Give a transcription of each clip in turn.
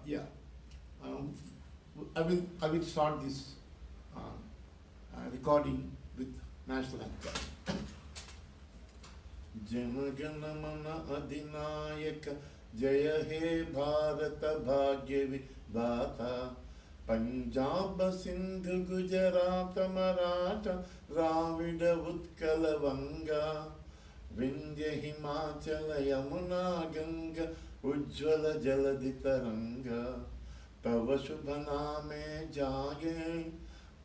Yeah. Um, I will start this recording with national anthem. Jana Gana Mana अधिनायक जय हे भारत भाग्य विधाता पंजाब सिंधु गुजरात मराठा द्राविड उत्कल वंगा विंध्य हिमाचल यमुना गंगा उज्ज्वल जलधि तरंगा तव शुभ नामे जागे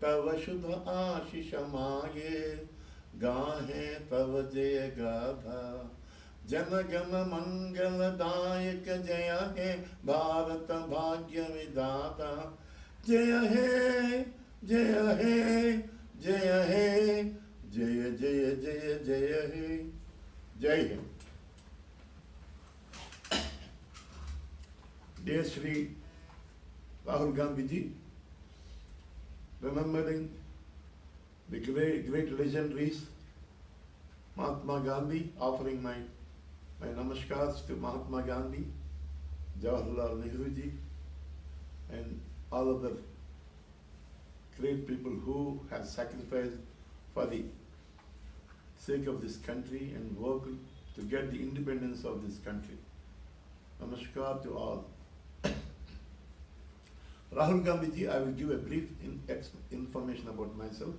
तव शुभ आशीष मागे गाहे तव जय गाथा जनगण मंगलदायक जय हे भारत भाग्य विधाता जय हे जय हे जय हे जय जय जय जय हे जय Hind. Dear Shri Rahul Gandhi ji, remembering the great legendaries, Mahatma Gandhi, offering my namaskars to Mahatma Gandhi, Jawaharlal Nehru ji, and all other great people who have sacrificed for the sake of this country and worked to get the independence of this country. Namaskar to all. Rahul Gandhi ji, I will give a brief information about myself.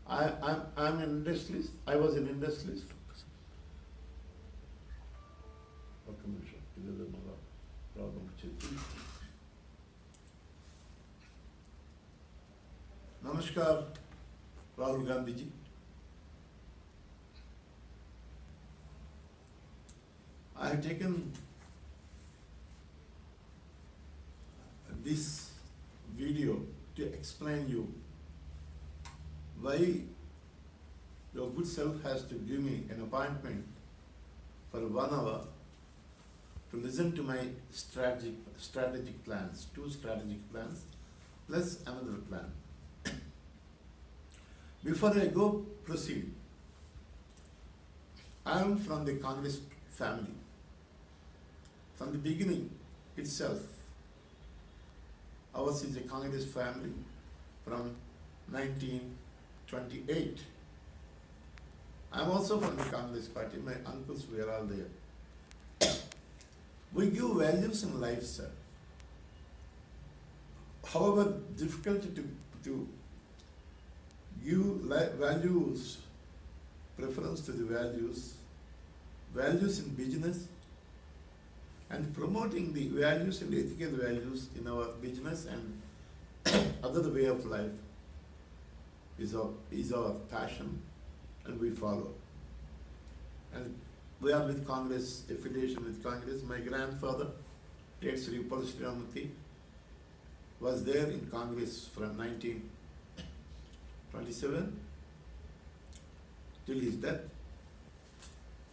I'm an industrialist. I was an industrialist. Namaskar, Rahul Gandhi ji. I have taken this video to explain you why your good self has to give me an appointment for 1 hour to listen to my strategic plans, 2 strategic plans, plus another plan. Before I go proceed, I am from the Congress family. From the beginning itself, ours is a Congress family from 1928. I am also from the Congress party. My uncles were all there. We give values in life, sir. However difficult to give values, preference to the values in business, and promoting the values and ethical values in our business and other way of life is our passion, and we follow. And we are with Congress, affiliation with Congress. My grandfather, Tate Sri Parashuramurthy, was there in Congress from 1927 till his death.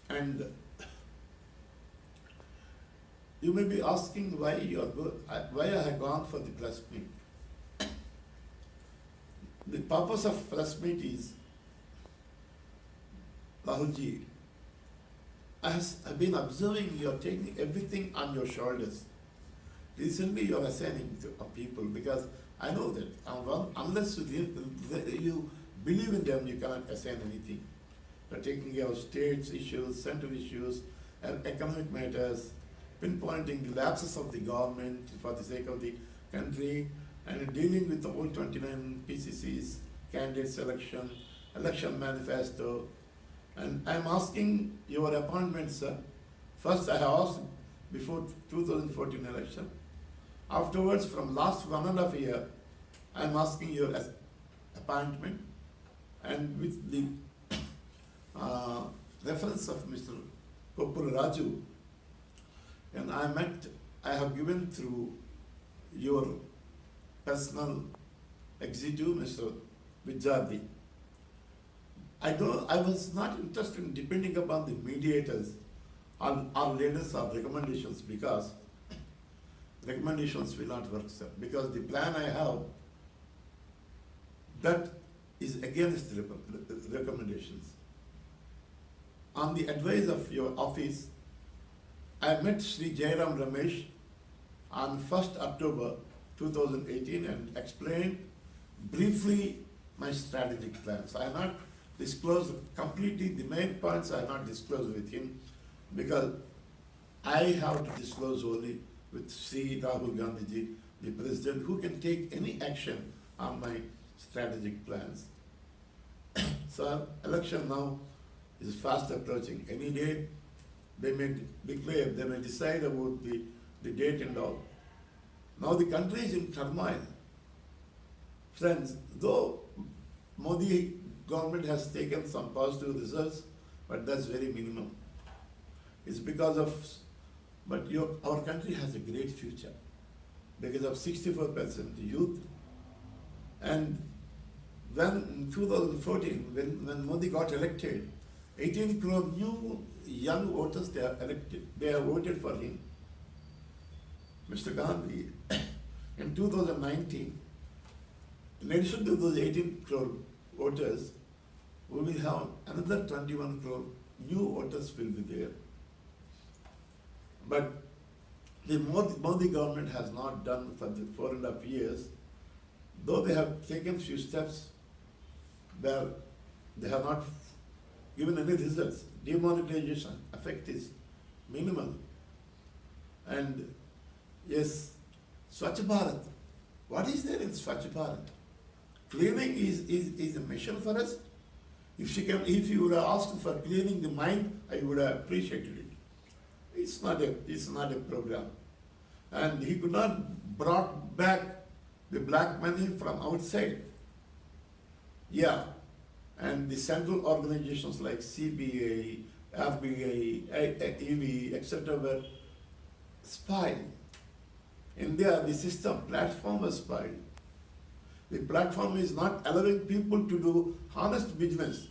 And you may be asking why I have gone for the press meet. The purpose of press meet is, Rahulji, I have been observing you are taking everything on your shoulders. Recently you are assigning to people, because I know that unless you believe in them, you cannot assign anything. You are taking care of states issues, central issues, and economic matters, pinpointing the lapses of the government for the sake of the country, and dealing with the whole 29 PCCs, candidate selection, election manifesto. And I am asking your appointment, sir. First I have asked before 2014 election. Afterwards, from last 1.5 years, I am asking your appointment, and with the reference of Mr. Koppur Raju, and I have given through your personal executive, Mr. Vijayadi. I was not interested in depending upon the mediators or leaders or recommendations, because recommendations will not work, sir. Because the plan I have, that is against the recommendations. On the advice of your office, I met Sri Jairam Ramesh on 1st October 2018 and explained briefly my strategic plans. I have not disclosed completely the main points. I have not disclosed with him because I have to disclose only with Sri Rahul Gandhi, the president, who can take any action on my strategic plans. So election now is fast approaching. Any day they may declare, they may decide about the date and all. Now the country is in turmoil. Friends, though Modi government has taken some positive results, but that's very minimum. It's because of, but our country has a great future because of 64% youth. And when in 2014, when Modi got elected, 18 crore new young voters they are elected, they have voted for him. Mr. Gandhi, in 2019, in addition to those 18 crore voters, we will have another 21 crore new voters will be there. But the Modi government has not done for the 4.5 years, though they have taken few steps where they have not given any results. Demonetization effect is minimal. And yes, Swachh Bharat. What is there in Swachh Bharat? Cleaning is a mission for us. If you would have asked for cleaning the mind, I would have appreciated it. It's not a program. And he could not brought back the black money from outside. Yeah. And the central organizations like CBA, RBI, EV, etc. were spoiled. India, the system, platform was spoiled. The platform is not allowing people to do honest business.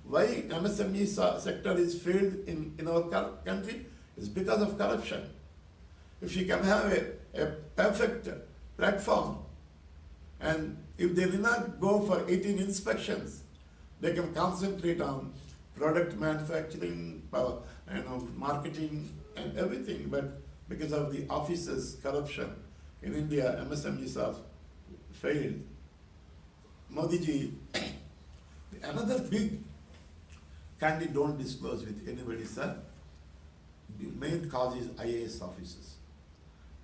Why MSME sector is failed in our country is because of corruption. If you can have a perfect platform, and if they will not go for 18 inspections, they can concentrate on product manufacturing, marketing and everything. But because of the officers' corruption in India, MSMEs have failed. Modi ji, another big candy don't disclose with anybody, sir. The main cause is IAS officers.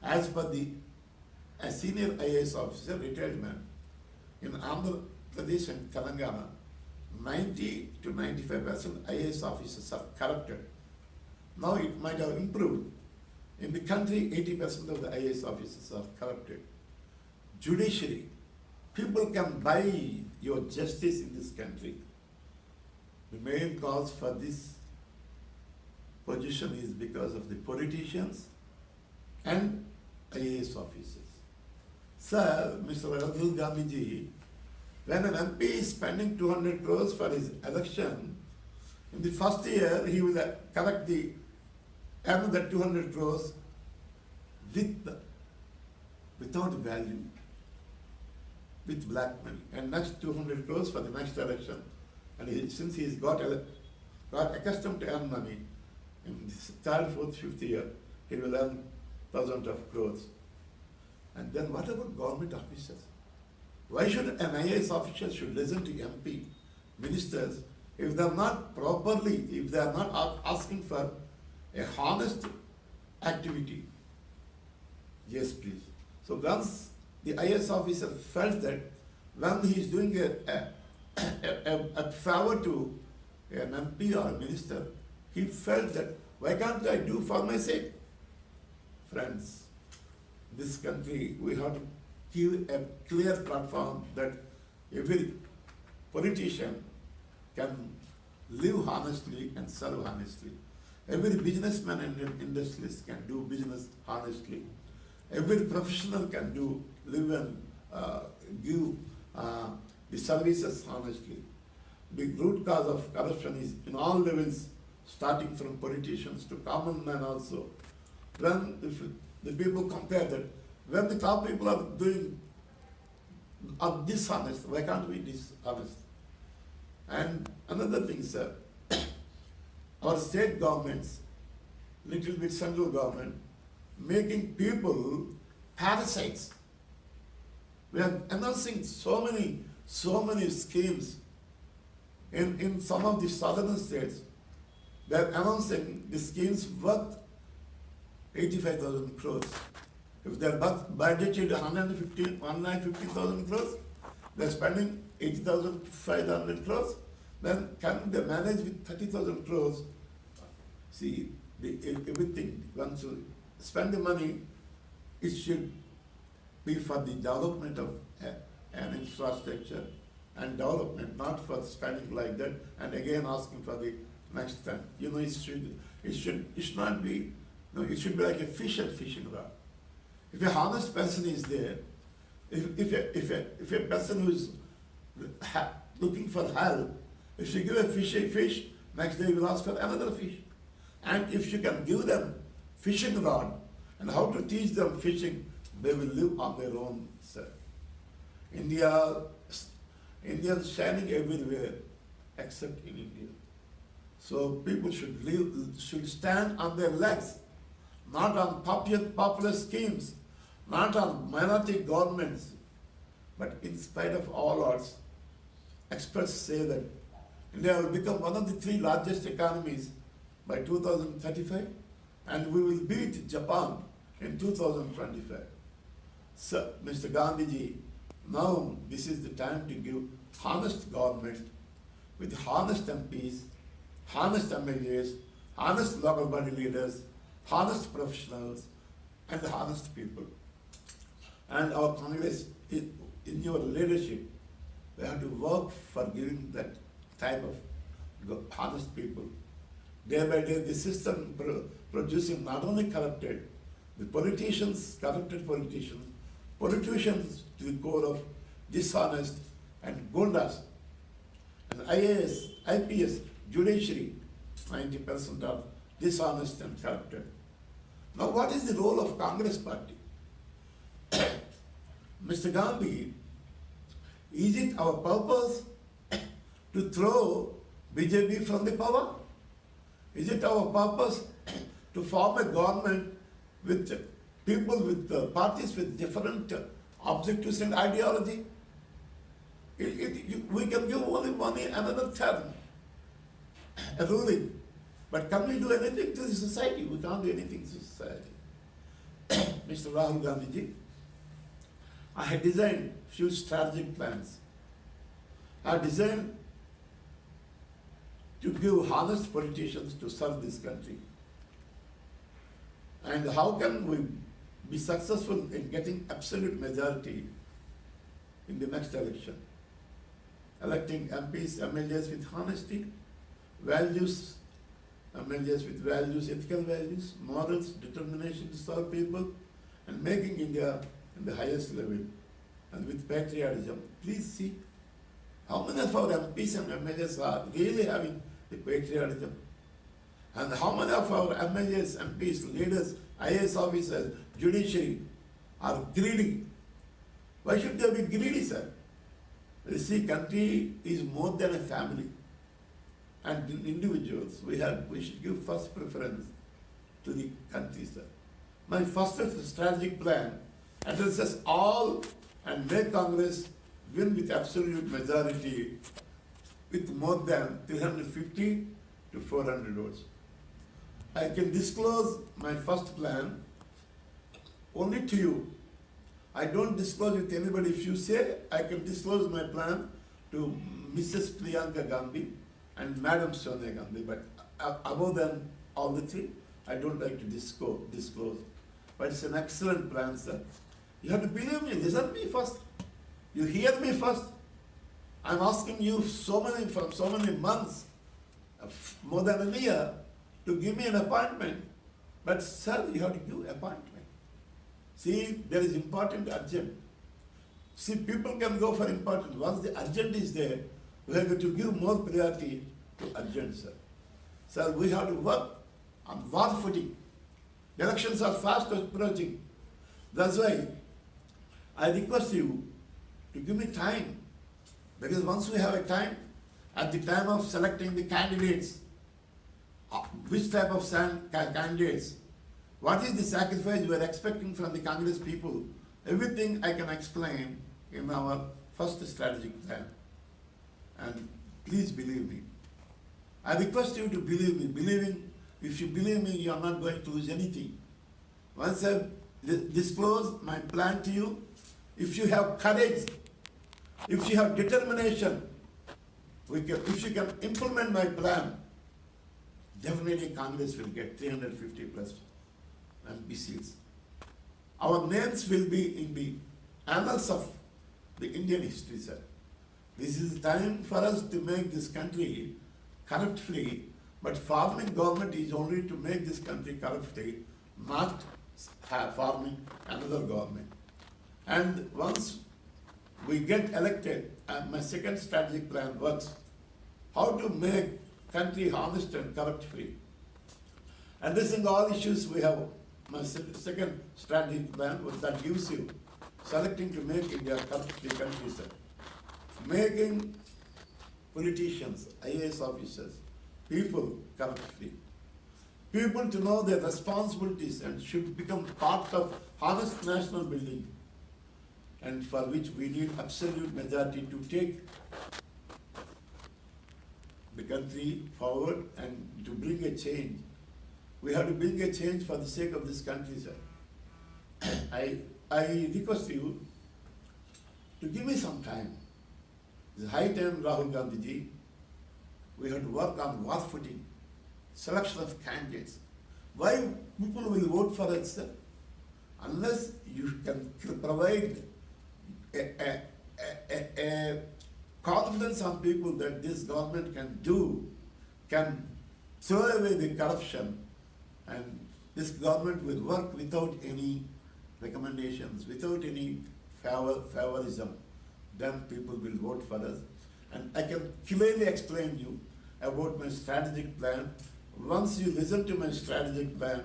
As per a senior IAS officer, retired man, in Andhra Pradesh and Telangana, 90 to 95% IAS officers are corrupted. Now it might have improved. In the country, 80% of the IAS officers are corrupted. Judiciary, people can buy your justice in this country. The main cause for this position is because of the politicians and IAS officers. Sir, Mr. Rahul Gandhi ji, when an MP is spending 200 crores for his election, in the first year he will collect another 200 crores without value, with black money, and next 200 crores for the next election. And since he's got accustomed to earn money, in the third, fourth, fifth year, he will earn thousands of crores. And then what about government officers? Why should an IAS official should listen to MP, ministers, if they are not properly, if they are not asking for a honest activity? Yes, please. So once the IAS officer felt that when he is doing a favor to an MP or a minister, he felt that, why can't I do for my sake? Friends, this country, we have to give a clear platform that every politician can live honestly and serve honestly. Every businessman and industrialist can do business honestly. Every professional can live and give the services honestly. The root cause of corruption is in all levels, starting from politicians to common man also. When if the people compare that, when the top people are dishonest, why can't we be dishonest? And another thing, sir, our state governments, little bit central government, making people parasites. We are announcing so many schemes in some of the southern states. They are announcing the schemes worth 85,000 crores. If they are budgeted 115,000 crores, they are spending 80,500 crores, then can they manage with 30,000 crores? See, everything, once you spend the money, it should be for the development of an infrastructure and development, not for spending like that and again asking for the next time. You know, it should not be, no, it should be like a fish and fishing rod. If a honest person is there, if a person who is looking for help, if you give a fish, next day you will ask for another fish. And if you can give them fishing rod and how to teach them fishing, they will live on their own, sir. Indians shining everywhere except in India. So people should stand on their legs, not on popular schemes, not on minority governments. But in spite of all odds, experts say that India will become one of the 3 largest economies by 2035, and we will beat Japan in 2025. So, Mr. Gandhiji, now this is the time to give honest government with honest MPs, honest MLAs, honest local body leaders, honest professionals, and honest people. And our Congress, in your leadership, we have to work for giving that type of honest people. Day by day, the system producing not only corrupted, the politicians, corrupted politicians to the core of dishonest and gundas, and IAS, IPS, judiciary, 90% are dishonest and corrupted. Now what is the role of Congress party? Mr. Gandhi, is it our purpose to throw BJP from the power? Is it our purpose to form a government with people, with parties with different objectives and ideology? We can give only another term, a ruling. But can we do anything to the society? We can't do anything to society. Mr. Rahul Gandhiji, I had designed few strategic plans. I designed to give honest politicians to serve this country. And how can we be successful in getting absolute majority in the next election? Electing MPs, MLAs with honesty, values, MLAs with values, ethical values, morals, determination to serve people, and making India in the highest level, and with patriotism. Please see how many of our MPs and MLAs are really having the patriotism, and how many of our MLAs, MPs, leaders, IAS officers, judiciary are greedy. Why should they be greedy, sir? You see, country is more than a family, and individuals. We should give first preference to the country, sir. My first strategic plan addresses all and make Congress win with absolute majority with more than 350 to 400 votes. I can disclose my first plan only to you. I don't disclose with anybody. If you say, I can disclose my plan to Mrs. Priyanka Gandhi and Madam Sonia Gandhi, but above than all the 3, I don't like to disclose. But it's an excellent plan, sir. You have to believe me, listen to me first. You hear me first. I'm asking you for so many months, more than a year, to give me an appointment. But sir, you have to give appointment. See, there is important, urgent. See, people can go for important. Once the urgent is there, we have to give more priority to urgent, sir. Sir, we have to work on war footing. The elections are fast approaching. That's why I request you to give me time. Because once we have a time, at the time of selecting the candidates, which type of candidates, what is the sacrifice we are expecting from the Congress people. Everything I can explain in our first strategic plan. And please believe me. I request you to believe me. If you believe me, you are not going to lose anything. Once I disclose my plan to you, if you have courage, if you have determination, if you can implement my plan, definitely Congress will get 350 plus MP seats. Our names will be in the annals of the Indian history, sir. This is the time for us to make this country corrupt-free, but forming government is only to make this country corrupt-free, not forming another government. And once we get elected, and my second strategic plan works, how to make country honest and corrupt-free. Addressing all issues, we have my second strategic plan that gives you selecting to make India corrupt-free country, sir. Making politicians, IAS officers, people corrupt-free. People to know their responsibilities and should become part of honest national building, and for which we need absolute majority to take the country forward and to bring a change. We have to bring a change for the sake of this country, sir. I request you to give me some time. It's high time, Rahul Gandhi ji. We have to work on war footing, selection of candidates. Why people will vote for us, sir? Unless you can provide a confidence on people that this government can throw away the corruption, and this government will work without any recommendations, without any favorism, then people will vote for us. And I can clearly explain you about my strategic plan. Once you listen to my strategic plan,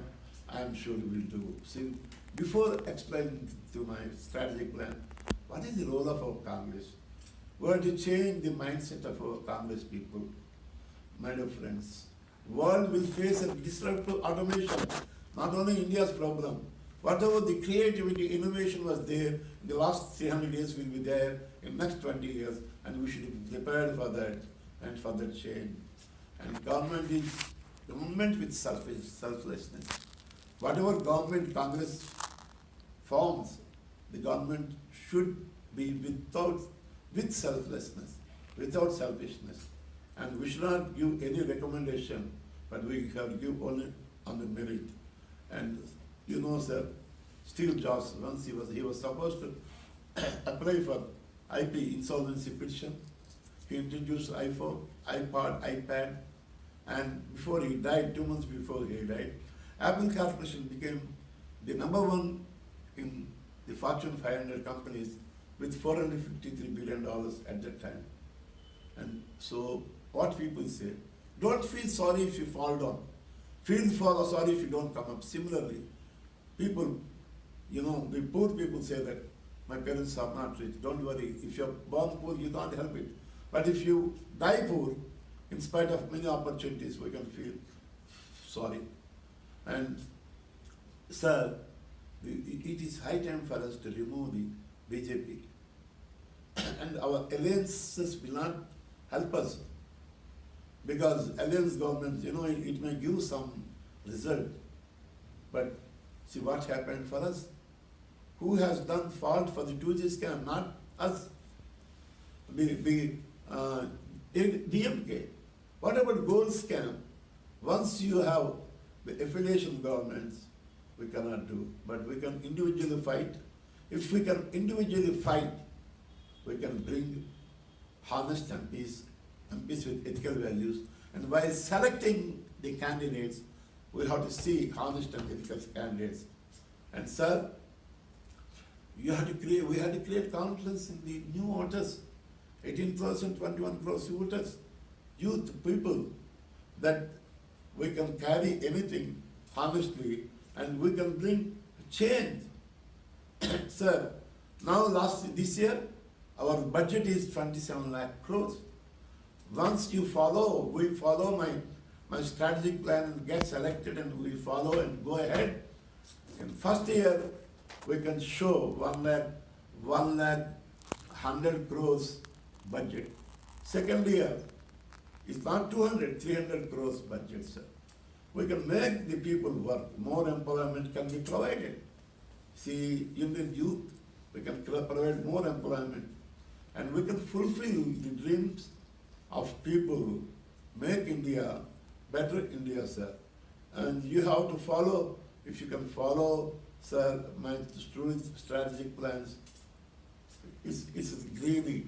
I am sure you will do. See, before explaining to my strategic plan, what is the role of our Congress? We have to change the mindset of our Congress people. My dear friends, world will face a disruptive automation, not only India's problem. Whatever the creativity, innovation was there in the last 300 years will be there in the next 20 years, and we should be prepared for that and for that change. And government with selflessness. Whatever government Congress forms, the government should be with selflessness, without selfishness. And we should not give any recommendation, but we have to give only on the merit. And you know, sir, Steve Jobs, once he was supposed to apply for IP, insolvency petition. He introduced iPhone, iPod, iPad, and before he died, 2 months before he died, Apple Corporation became the #1 in the Fortune 500 companies with $453 billion at that time. And so what people say, don't feel sorry if you fall down. Feel sorry if you don't come up. Similarly, people, the poor people say that my parents are not rich. Don't worry. If you're born poor, you can't help it. But if you die poor, in spite of many opportunities, we can feel sorry. And, sir, it is high time for us to remove the BJP. And our alliances will not help us, because alliance governments, it may give some result. But see what happened for us. Who has done fault for the 2G scam? Not us. DMK. What about gold scam? Once you have the affiliation governments, we cannot do. But we can individually fight. If we can individually fight, we can bring honest MPs with ethical values. And while selecting the candidates, we have to see honest and ethical candidates. And sir, we had to create confidence in the new voters, 18%, 21 crores voters, youth, people, that we can carry anything honestly and we can bring change. Sir, this year, our budget is 27 lakh crores. Once we follow my my strategic plan gets elected and we follow and go ahead, in first year, we can show 1 lakh 100 crores budget. Second year, it's not 200, 300 crores budget, sir. We can make the people work, more employment can be provided. See, Indian youth, we can provide more employment and we can fulfill the dreams of people, make India better India, sir. And you have to follow, if you can follow, sir, my strategic plans, it's really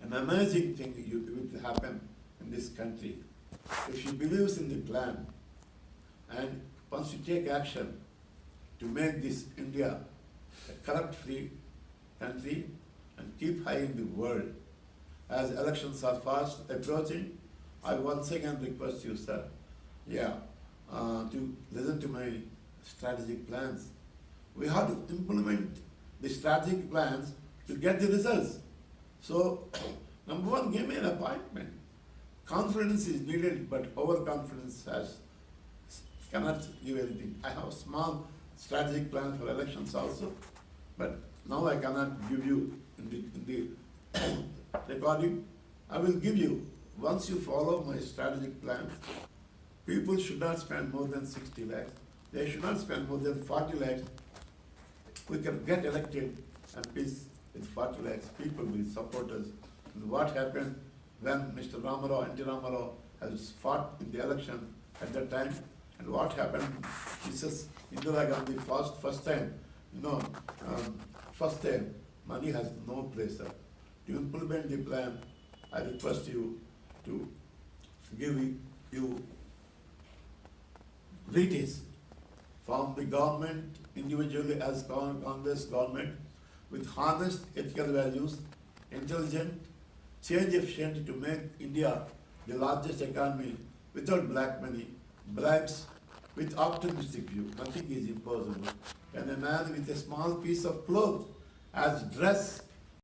an amazing thing will happen in this country. If you believe in the plan, and once you take action to make this India a corrupt-free country and keep high in the world, as elections are fast approaching, I once again request you, sir, to listen to my strategic plans. We have to implement the strategic plans to get the results. So, number one, give me an appointment. Confidence is needed, but overconfidence cannot give anything. I have a small strategic plan for elections also, but now I cannot give you in the recording. I will give you, once you follow my strategic plan, people should not spend more than 60 lakhs. They should not spend more than 40 lakhs. We can get elected and peace with 40 lakhs. People will support us. And what happened when Mr. Ramarao, N.T. Ramarao has fought in the election at that time, and what happened, Mrs. Indira Gandhi first time, first time, money has no place, sir. To implement the plan, I request you to give you treaties from the government individually as Congress government with honest ethical values, intelligent, change efficient to make India the largest economy without black money, bribes, with optimistic view. Nothing is impossible. Can a man with a small piece of cloth as dress